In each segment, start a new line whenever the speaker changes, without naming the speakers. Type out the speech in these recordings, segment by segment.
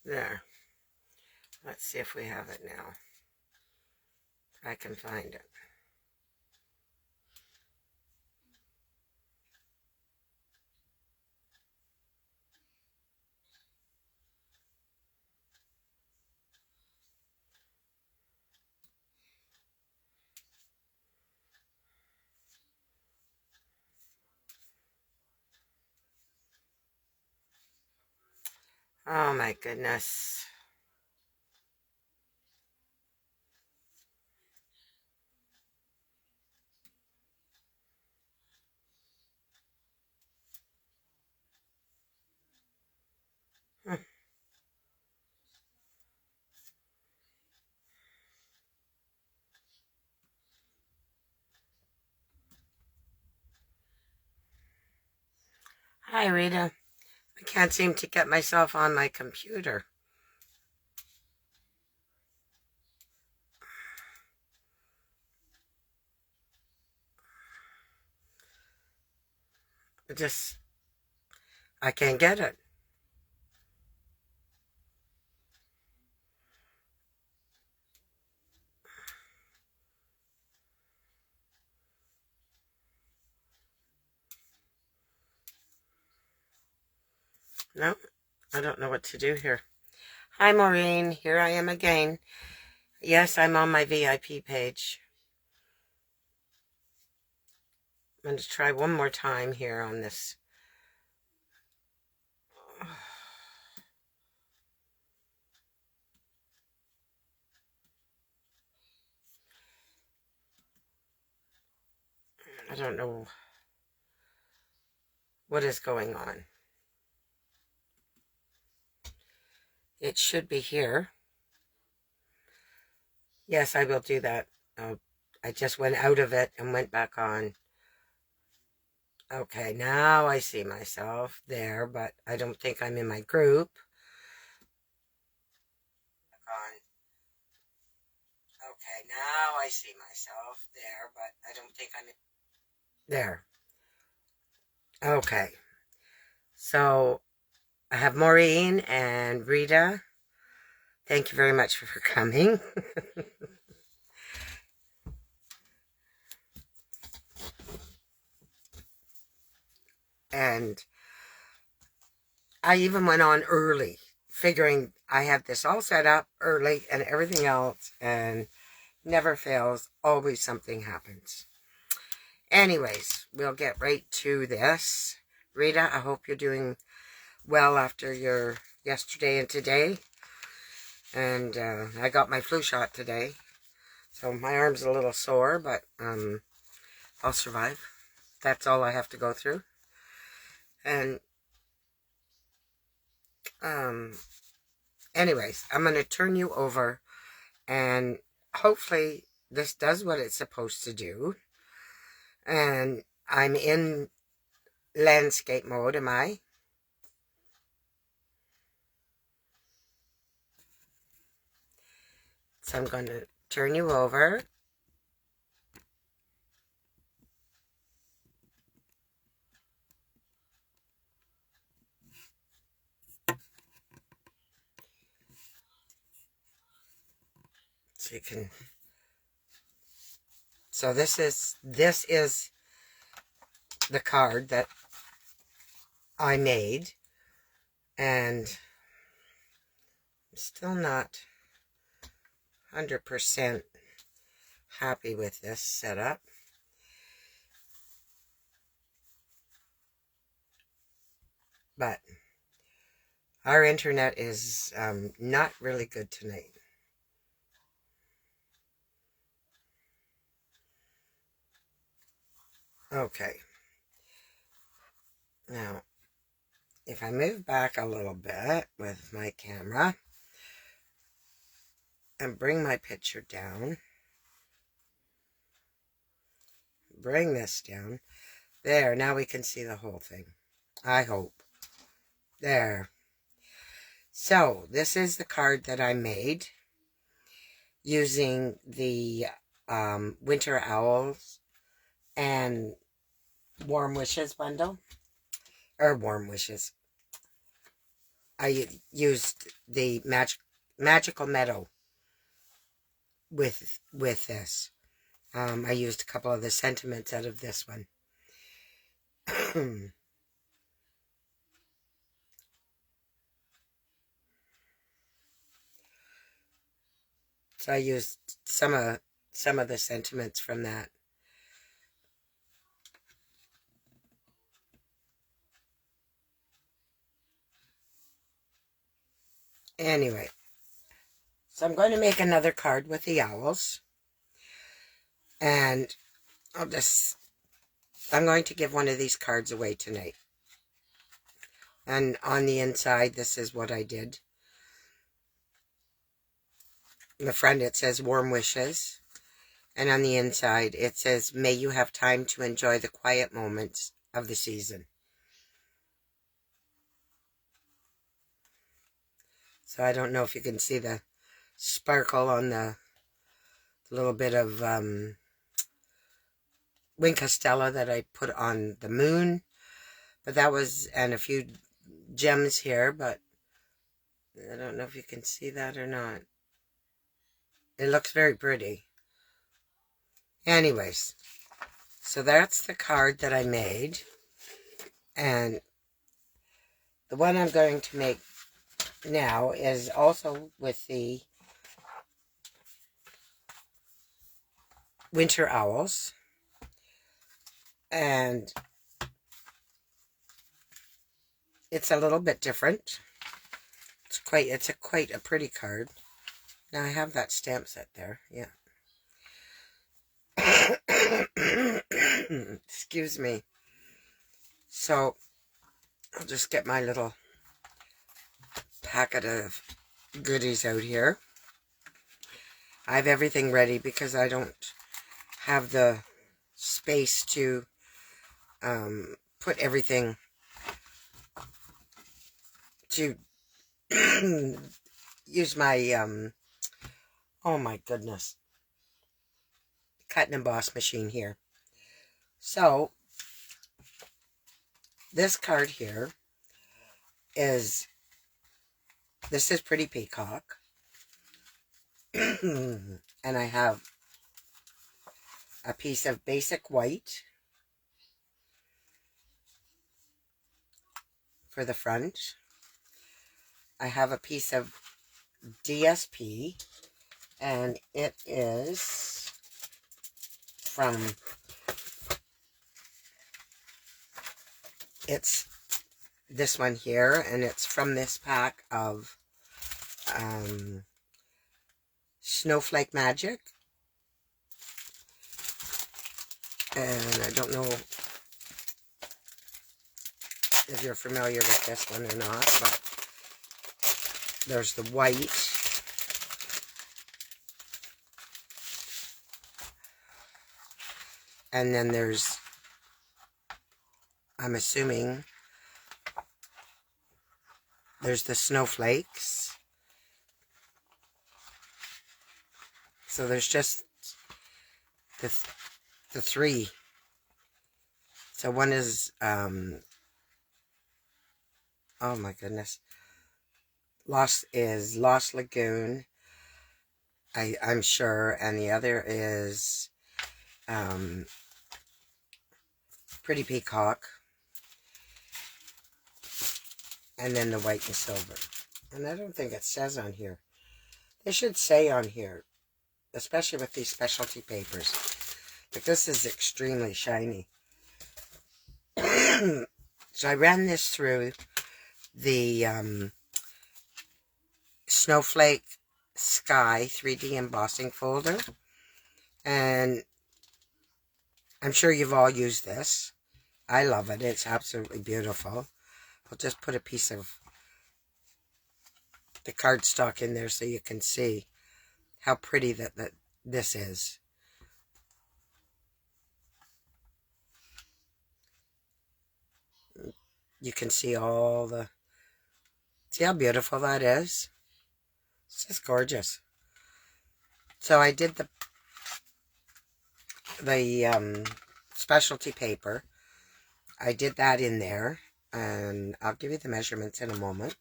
There. Let's see if we have it now. If I can find it. Oh my goodness. Hmm. Hi, Rita. I can't seem to get myself on my computer. I can't get it. No, I don't know what to do here. Hi, Maureen. Here I am again. Yes, I'm on my VIP page. I'm going to try one more time here on this. I don't know what is going on. It should be here. Yes, I will do that. I just went out of it and went back on. Okay, now I see myself there, but I don't think I'm in my group. Okay, now I see myself there, but I don't think I'm in. There. Okay. So I have Maureen and Rita. Thank you very much for coming. And I even went on early, figuring I have this all set up early and everything else, and never fails. Always something happens. Anyways, we'll get right to this. Rita, I hope you're doing well after your yesterday and today. And I got my flu shot today. So my arm's a little sore, but I'll survive. That's all I have to go through. And anyways, I'm going to turn you over, and hopefully this does what it's supposed to do. And I'm in landscape mode, am I? So I'm going to turn you over. So you can. So this is the card that I made, and I'm still not 100% happy with this setup. But our internet is not really good tonight. Okay. Now, if I move back a little bit with my camera and bring my picture down, bring this down. There, now we can see the whole thing. I hope. There. So, this is the card that I made using the Winter Owls and Warm Wishes bundle. Or Warm Wishes. I used the Magical Meadow with this. I used a couple of the sentiments out of this one. So I used some of the sentiments from that. Anyway, so I'm going to make another card with the owls. And I'm going to give one of these cards away tonight. And on the inside, this is what I did. In the front, it says warm wishes. And on the inside, it says, may you have time to enjoy the quiet moments of the season. So I don't know if you can see the sparkle on the little bit of Wink Castella that I put on the moon. But that was, and a few gems here, but I don't know if you can see that or not. It looks very pretty. Anyways, so that's the card that I made. And the one I'm going to make now is also with the winter owls. And it's a little bit different. It's quite a pretty card. Now I have that stamp set there, yeah. Excuse me. So I'll just get my little packet of goodies out here. I have everything ready because I don't have the space to put everything to use my oh my goodness, cut and emboss machine here. So this card here is, this is Pretty Peacock. And I have a piece of basic white for the front. I have a piece of DSP, and it is from, it's this one here, and it's from this pack of Snowflake Magic. And I don't know if you're familiar with this one or not, but there's the white. And then there's, I'm assuming, there's the snowflakes. So there's just the three. So one is, oh my goodness, Lost Lagoon, I'm sure, and the other is Pretty Peacock, and then the white and silver. And I don't think it says on here. They should say on here, especially with these specialty papers. But this is extremely shiny. So I ran this through the Snowflake Sky 3D embossing folder. And I'm sure you've all used this. I love it. It's absolutely beautiful. I'll just put a piece of the cardstock in there so you can see how pretty that this is. You can see all the, see how beautiful that is? It's just gorgeous. So I did the specialty paper. I did that in there, and I'll give you the measurements in a moment.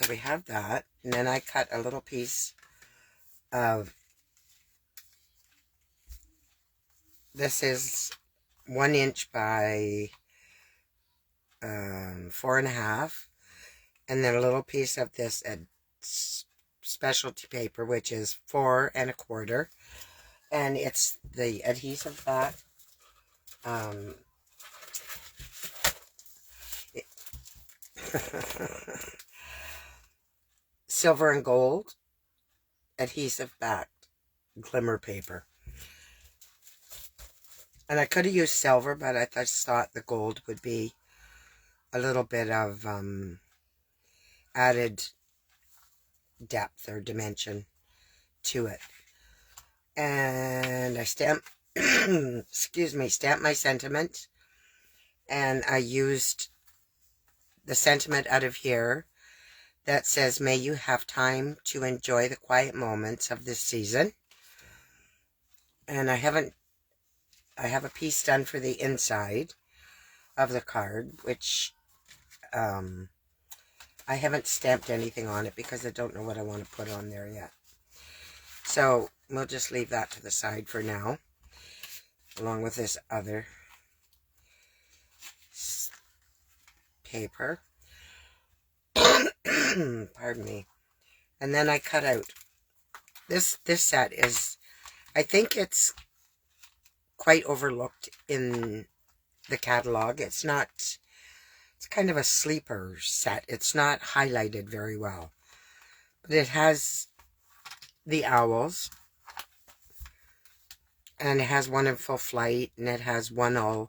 So we have that. And then I cut a little piece of, this is 1 inch by 4.5. And then a little piece of this specialty paper, which is 4.25. And it's the adhesive that silver and gold adhesive backed glimmer paper. And I could have used silver, but I just thought the gold would be a little bit of added depth or dimension to it. And I stamped, stamped my sentiment. And I used the sentiment out of here that says, may you have time to enjoy the quiet moments of this season. And I have a piece done for the inside of the card, which I haven't stamped anything on it because I don't know what I want to put on there yet. So we'll just leave that to the side for now, along with this other paper. Pardon me. And then I cut out this set is, I think it's quite overlooked in the catalog. It's not, it's kind of a sleeper set. It's not highlighted very well. But it has the owls. And it has one in full flight. And it has one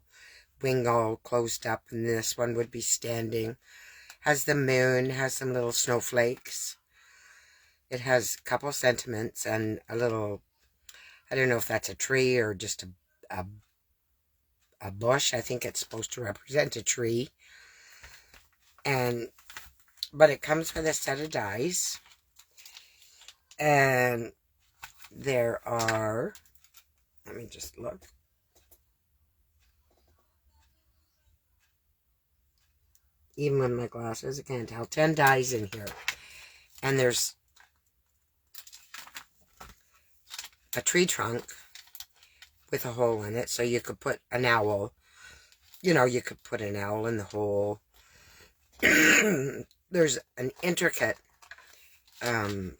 wing all closed up. And this one would be standing. Has the moon. Has some little snowflakes. It has a couple sentiments and a little, I don't know if that's a tree or just a bush. I think it's supposed to represent a tree. But it comes with a set of dies. And there are, let me just look. Even with my glasses, I can't tell. 10 dies in here. And there's a tree trunk with a hole in it, so you could put an owl. You know, you could put an owl in the hole. There's an intricate, can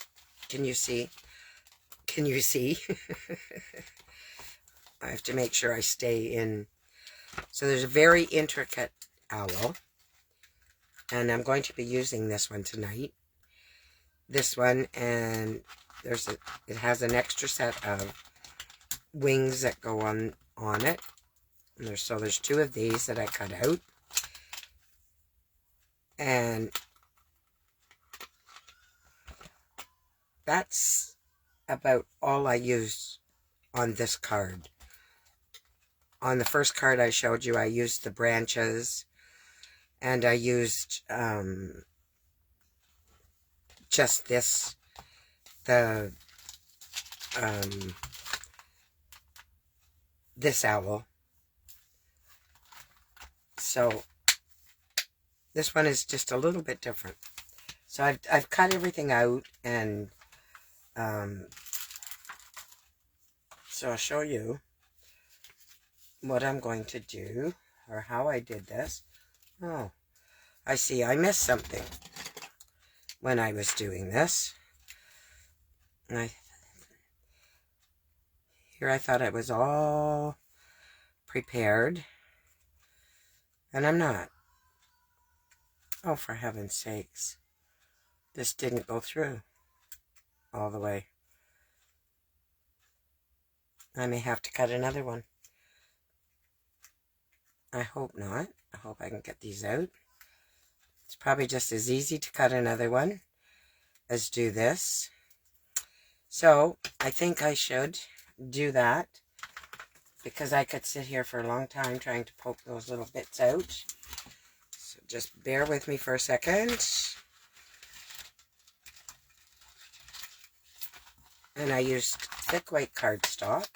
you see? Can you see? I have to make sure I stay in. So there's a very intricate owl. And I'm going to be using this one tonight. This one, and it has an extra set of wings that go on it. And there's 2 of these that I cut out. And that's about all I used on this card. On the first card I showed you, I used the branches. And I used just this, this owl. So this one is just a little bit different. So I've cut everything out, and so I'll show you what I'm going to do, or how I did this. Oh, I see. I missed something when I was doing this. Here I thought it was all prepared, and I'm not. Oh, for heaven's sakes. This didn't go through all the way. I may have to cut another one. I hope not. I hope I can get these out. It's probably just as easy to cut another one as do this. So I think I should do that, because I could sit here for a long time trying to poke those little bits out. So just bear with me for a second. And I used thick white cardstock.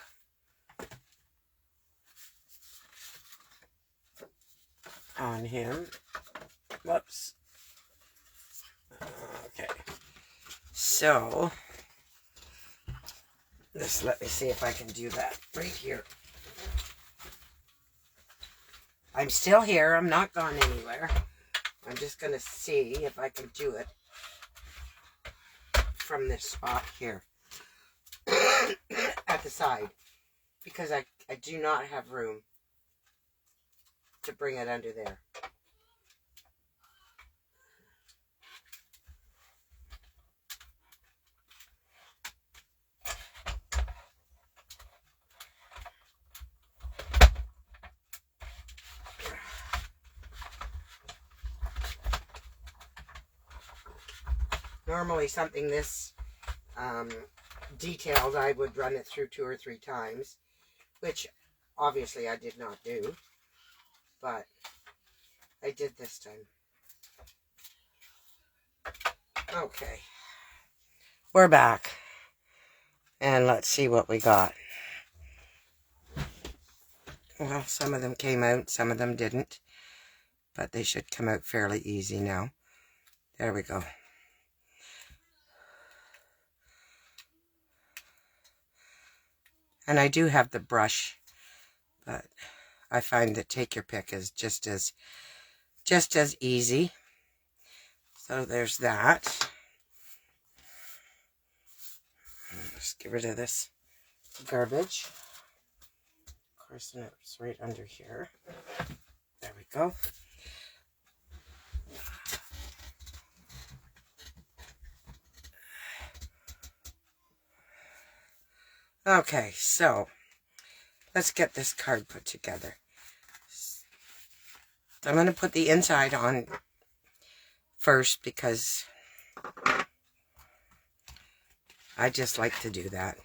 On him. Whoops. Okay. So, let me see if I can do that right here. I'm still here. I'm not gone anywhere. I'm just going to see if I can do it from this spot here at the side, because I do not have room to bring it under there. Normally something this detailed, I would run it through 2 or 3 times, which obviously I did not do, but I did this time. Okay, we're back, and let's see what we got. Well, some of them came out, some of them didn't, but they should come out fairly easy now. There we go. And I do have the brush, but I find that take your pick is just as easy. So there's that. Just get rid of this garbage. Of course, it's right under here. There we go. Okay, so let's get this card put together. So I'm going to put the inside on first because I just like to do that.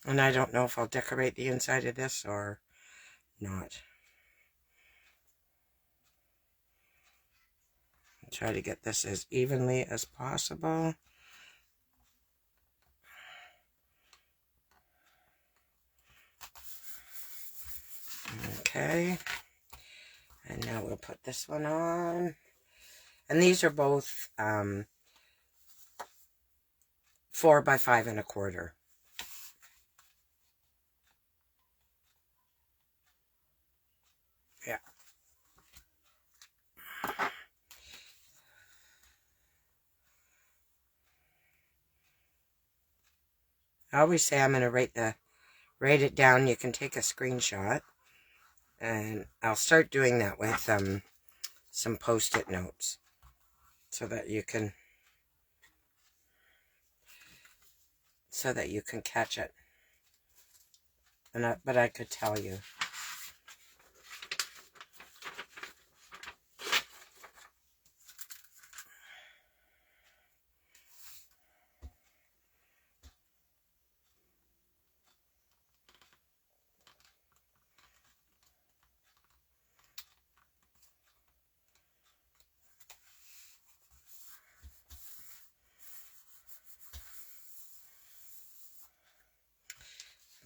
And I don't know if I'll decorate the inside of this or not. Try to get this as evenly as possible. Okay. And now we'll put this one on. And these are both 4 by 5 1/4. Yeah. I always say I'm going to write it down. You can take a screenshot. And I'll start doing that with some post-it notes so that you can catch it. But I could tell you.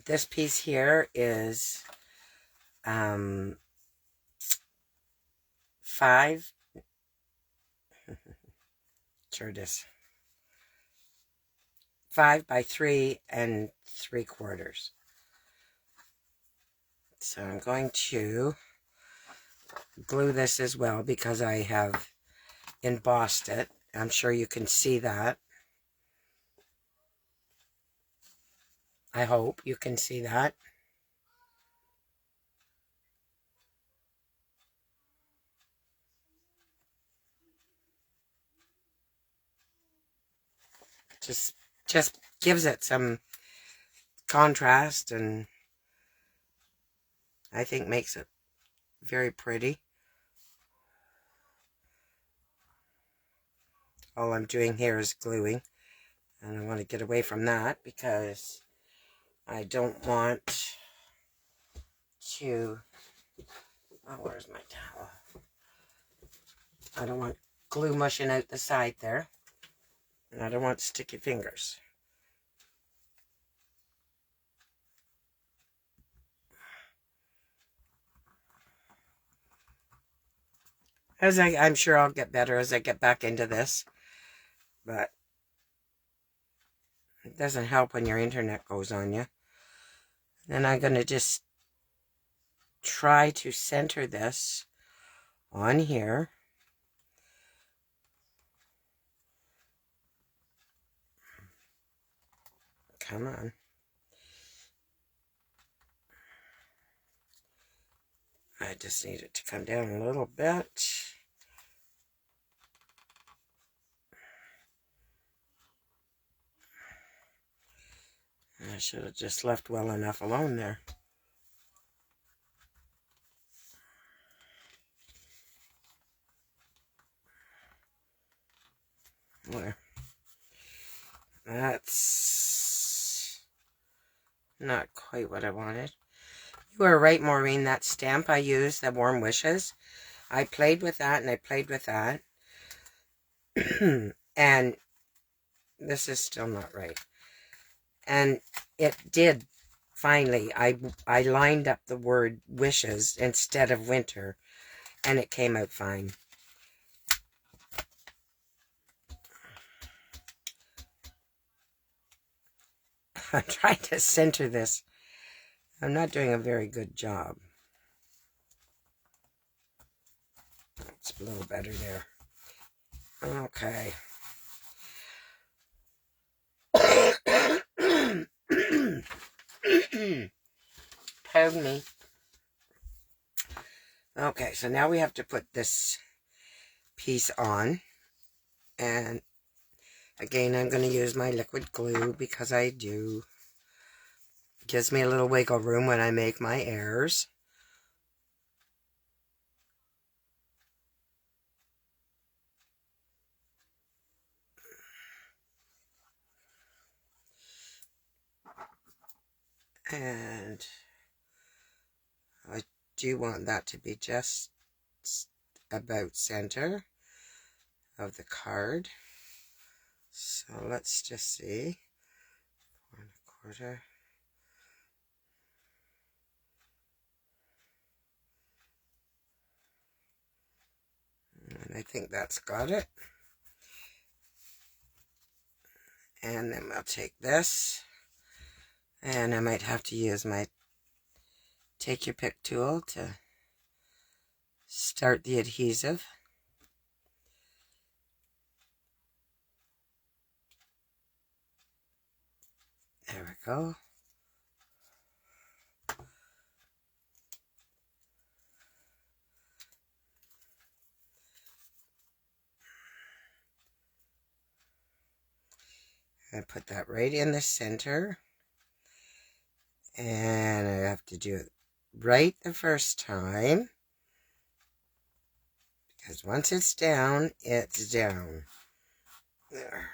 This piece here is 5 sure it is 5 by 3 3/4. So I'm going to glue this as well because I have embossed it. I'm sure you can see that. I hope you can see that. Just gives it some contrast, and I think makes it very pretty. All I'm doing here is gluing, and I want to get away from that because I don't want to, oh, where's my towel? I don't want glue mushing out the side there, and I don't want sticky fingers. I'm sure I'll get better as I get back into this. But it doesn't help when your internet goes on you. Then I'm going to just try to center this on here. Come on. I just need it to come down a little bit. I should have just left well enough alone there. There. That's not quite what I wanted. You are right, Maureen. That stamp I used, the Warm Wishes, I played with that and I played with that. And this is still not right. And it did, finally, I lined up the word wishes instead of winter, and it came out fine. I'm trying to center this. I'm not doing a very good job. It's a little better there. Okay. Pardon me. Okay, so now we have to put this piece on. And again, I'm going to use my liquid glue because I do. It gives me a little wiggle room when I make my errors. And I do want that to be just about center of the card. So let's just see. 4 1/4. And I think that's got it. And then I'll take this. And I might have to use my take your pick tool to start the adhesive. There we go. I put that right in the center. And I have to do it right the first time. Because once it's down, it's down. There.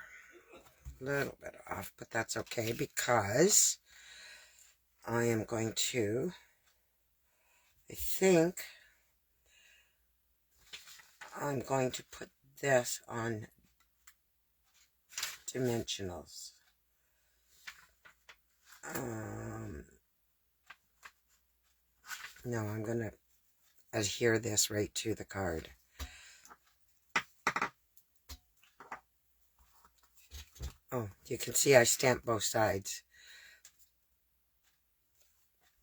A little bit off, but that's okay because I am going to, I think I'm going to put this on dimensionals. No, I'm going to adhere this right to the card. Oh, you can see I stamped both sides.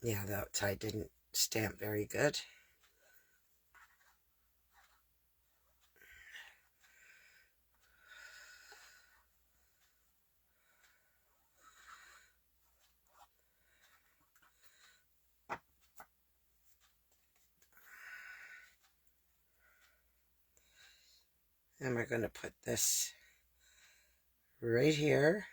Yeah, that side didn't stamp very good. And we're going to put this right here.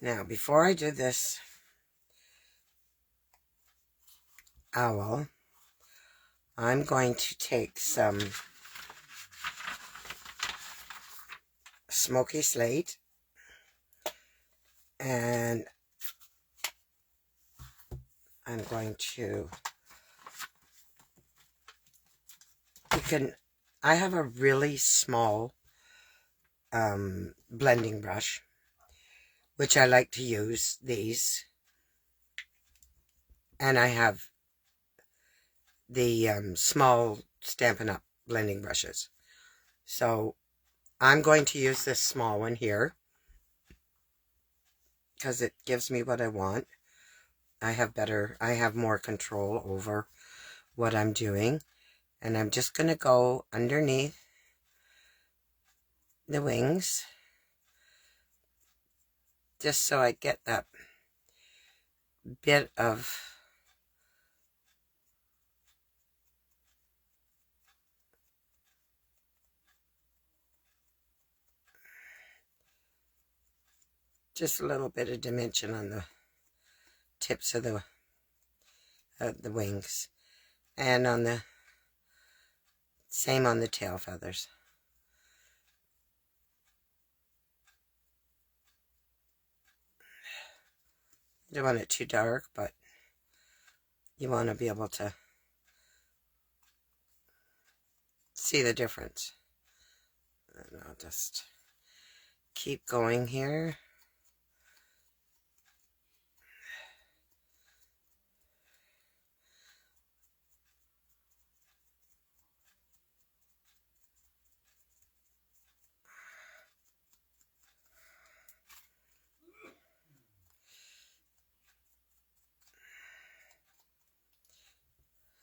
Now, before I do this owl, I'm going to take some smoky slate and I'm going to, I have a really small blending brush, which I like to use these. And I have the small Stampin' Up! Blending brushes. So I'm going to use this small one here because it gives me what I want. I have more control over what I'm doing. And I'm just going to go underneath the wings just so I get that bit of just a little bit of dimension on the tips of the wings, and on the same on the tail feathers. You don't want it too dark, but you want to be able to see the difference. And I'll just keep going here.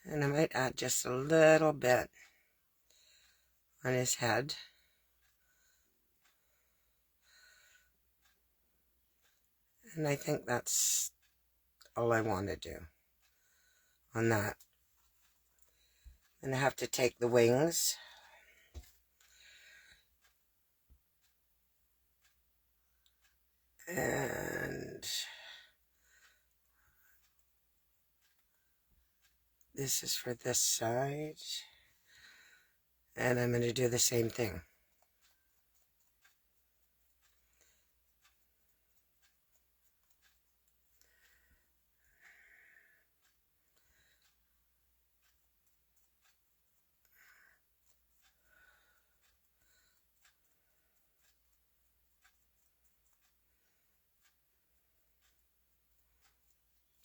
And I might add just a little bit on his head. And I think that's all I want to do on that. And I have to take the wings and this is for this side. And I'm going to do the same thing.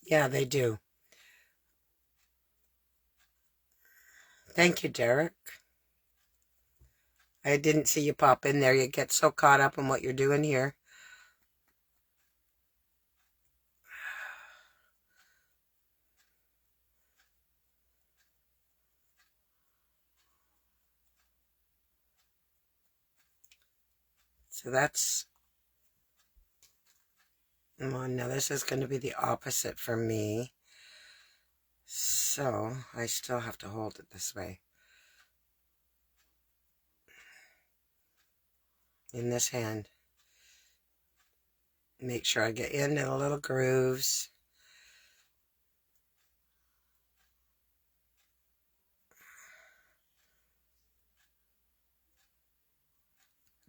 Yeah, they do. Thank you, Derek. I didn't see you pop in there. You get so caught up in what you're doing here. So that's one. Now this is going to be the opposite for me. So I still have to hold it this way. In this hand. Make sure I get into the little grooves.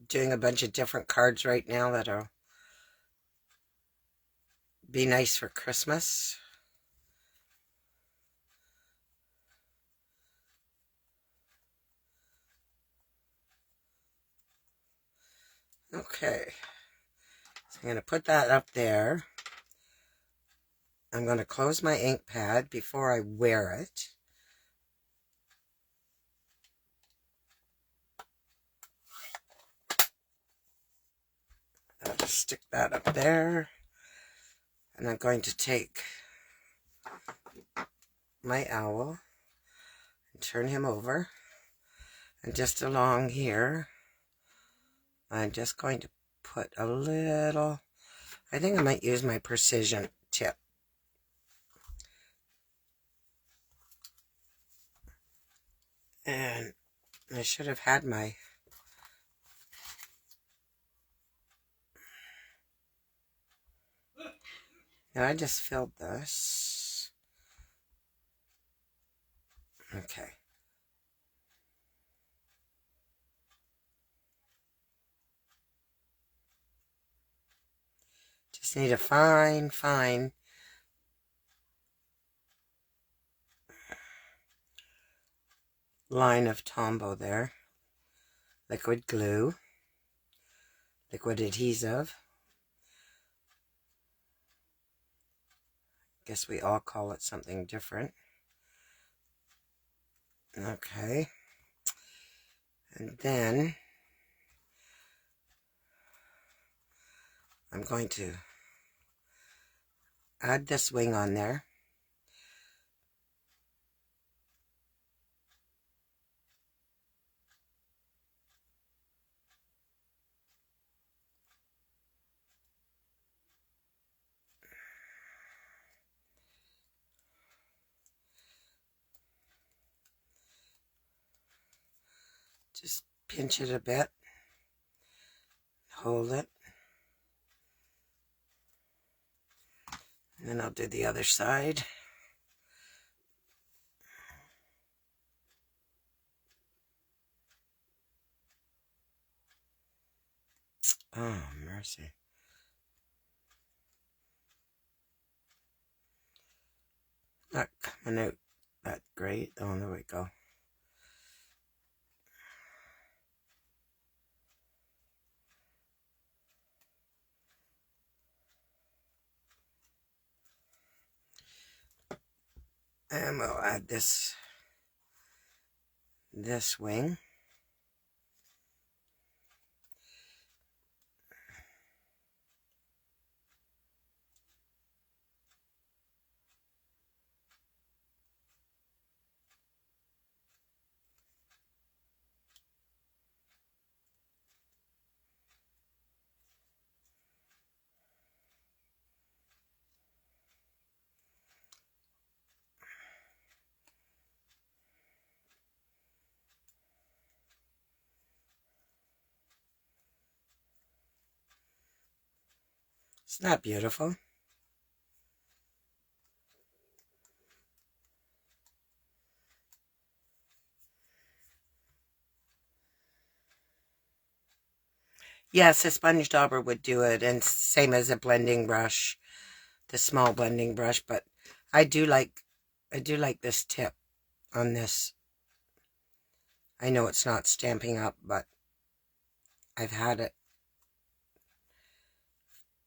Doing a bunch of different cards right now that'll be nice for Christmas. Okay, so I'm going to put that up there. I'm going to close my ink pad before I wear it. I'll just stick that up there. And I'm going to take my owl and turn him over. And just along here, I'm just going to put a little, I think I might use my precision tip. And I should have had my now I just filled this. Okay. Just need a fine line of Tombow there. Liquid glue. liquid adhesive. Guess we all call it something different. Okay. And then I'm going to add this wing on there. Just pinch it a bit. Hold it. And then I'll do the other side. Oh, mercy. Not coming out that great. Oh, there we go. And we'll add this wing. It's not beautiful. Yes, a sponge dauber would do it, and same as a blending brush, the small blending brush, but I do like this tip on this. I know it's not Stamping Up, but I've had it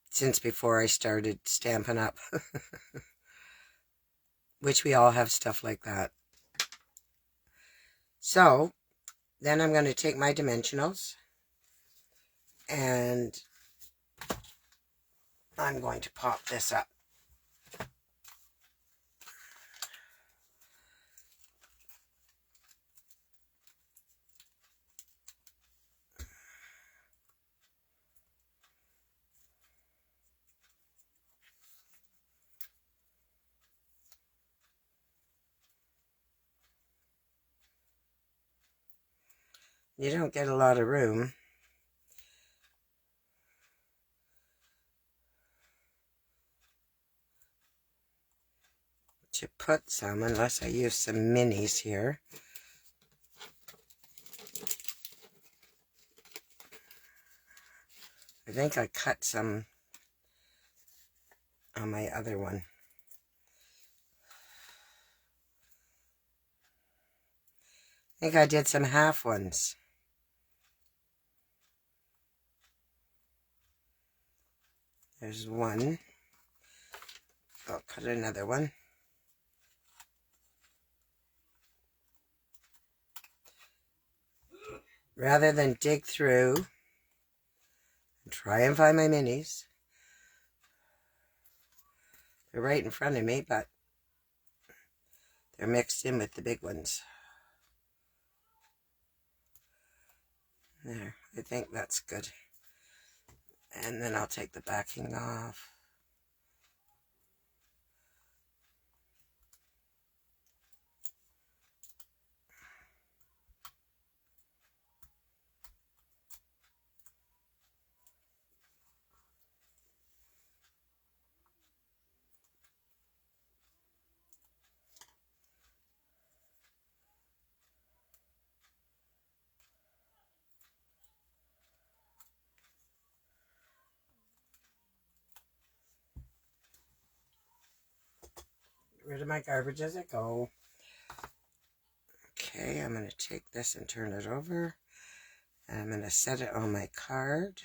since before I started Stampin' Up. Which we all have stuff like that. So, then I'm going to take my dimensionals and I'm going to pop this up. You don't get a lot of room to put some unless I use some minis here. I think I cut some on my other one. I think I did some half ones. There's one. I'll cut another one. Rather than dig through and try and find my minis. They're right in front of me, but they're mixed in with the big ones. There, I think that's good. And then I'll take the backing off. Get rid of my garbage as I go. Okay, I'm going to take this and turn it over. And I'm going to set it on my card.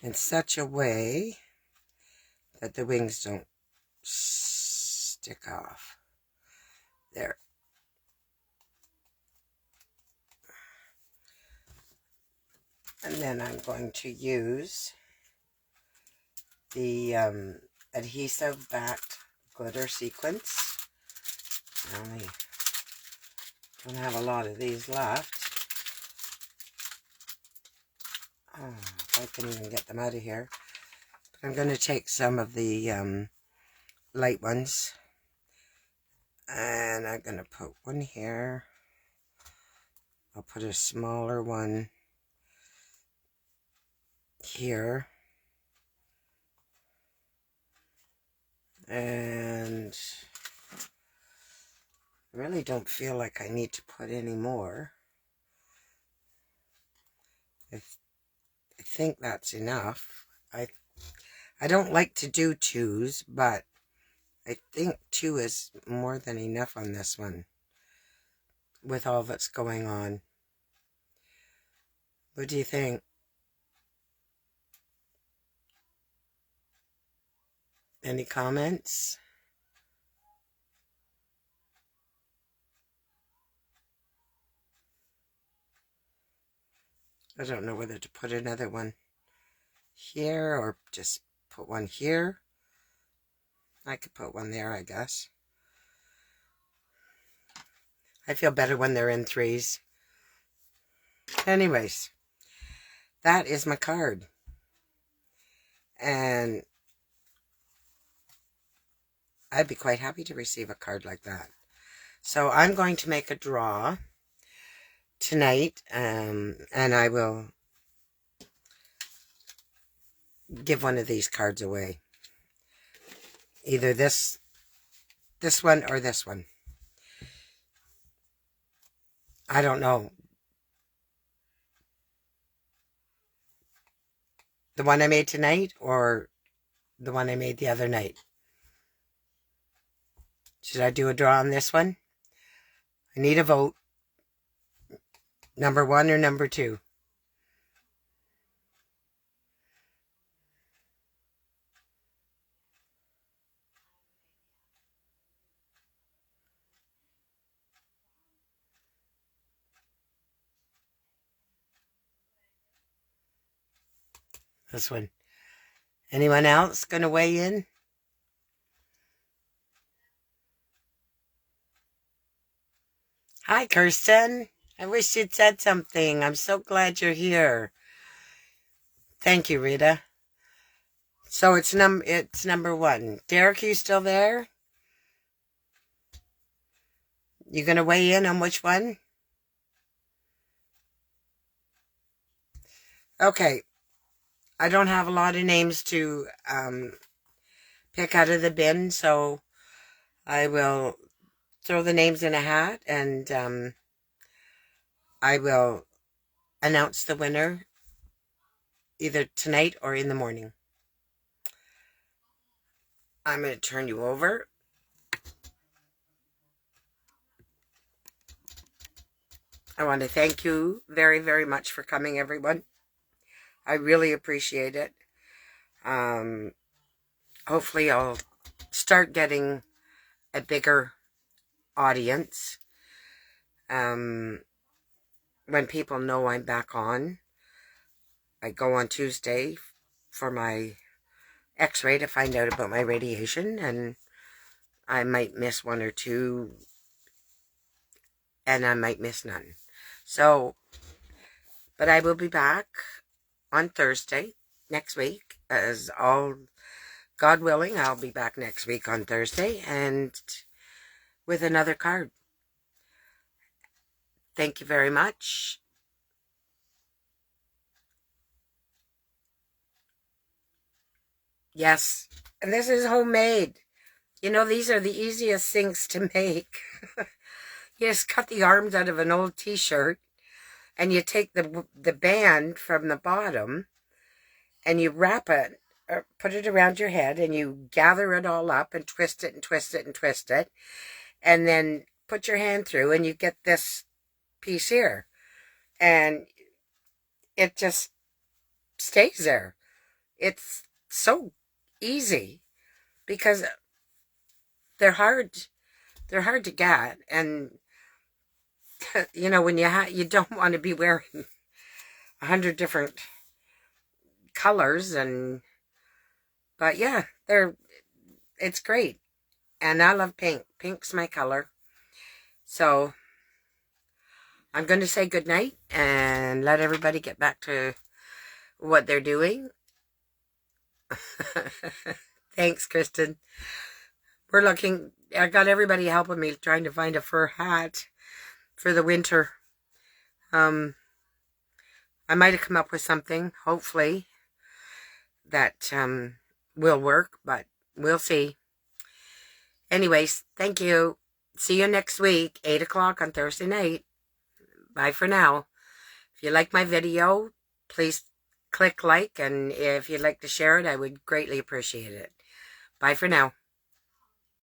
in such a way that the wings don't stick off. There. And then I'm going to use the adhesive backed glitter sequins. I only don't have a lot of these left. Oh, I can even get them out of here. But I'm going to take some of the light ones, and I'm going to put one here. I'll put a smaller one here, and I really don't feel like I need to put any more. I think that's enough. I don't like to do twos, but I think 2 is more than enough on this one with all that's going on. What do you think? Any comments? I don't know whether to put another one here or just put one here. I could put one there, I guess. I feel better when they're in 3s. Anyways, that is my card. And I'd be quite happy to receive a card like that. So I'm going to make a draw tonight, and I will give one of these cards away. Either this one or this one. I don't know. The one I made tonight or the one I made the other night. Should I do a draw on this one? I need a vote. Number 1 or number 2? This one. Anyone else going to weigh in? Hi, Kirsten. I wish you'd said something. I'm so glad you're here. Thank you, Rita. So it's number 1. Derek, you still there? You going to weigh in on which one? Okay. I don't have a lot of names to pick out of the bin, so I will throw the names in a hat, and I will announce the winner either tonight or in the morning. I'm going to turn you over. I want to thank you very, very much for coming, everyone. I really appreciate it. Hopefully I'll start getting a bigger audience. When people know I'm back on, I go on Tuesday for my x-ray to find out about my radiation, and I might miss 1 or 2, and I might miss none. So, but I will be back on Thursday next week, as all, God willing, I'll be back next week on Thursday, and with another card. Thank you very much. Yes, and this is homemade. You know, these are the easiest things to make. You just cut the arms out of an old t-shirt, and you take the band from the bottom, and you wrap it, or put it around your head, and you gather it all up and twist it and twist it and twist it, and then put your hand through, and you get this piece here, and it just stays there. it's so easy because they're hard to get, and you know, when you don't want to be wearing 100 different colors, and but yeah, it's great. And I love pink. Pink's my color. So I'm going to say goodnight and let everybody get back to what they're doing. Thanks, Kristen. I got everybody helping me trying to find a fur hat for the winter. I might have come up with something, hopefully, that will work, but we'll see. Anyways, thank you. See you next week, 8 o'clock on Thursday night. Bye for now. If you like my video, please click like, and if you'd like to share it, I would greatly appreciate it. Bye for now.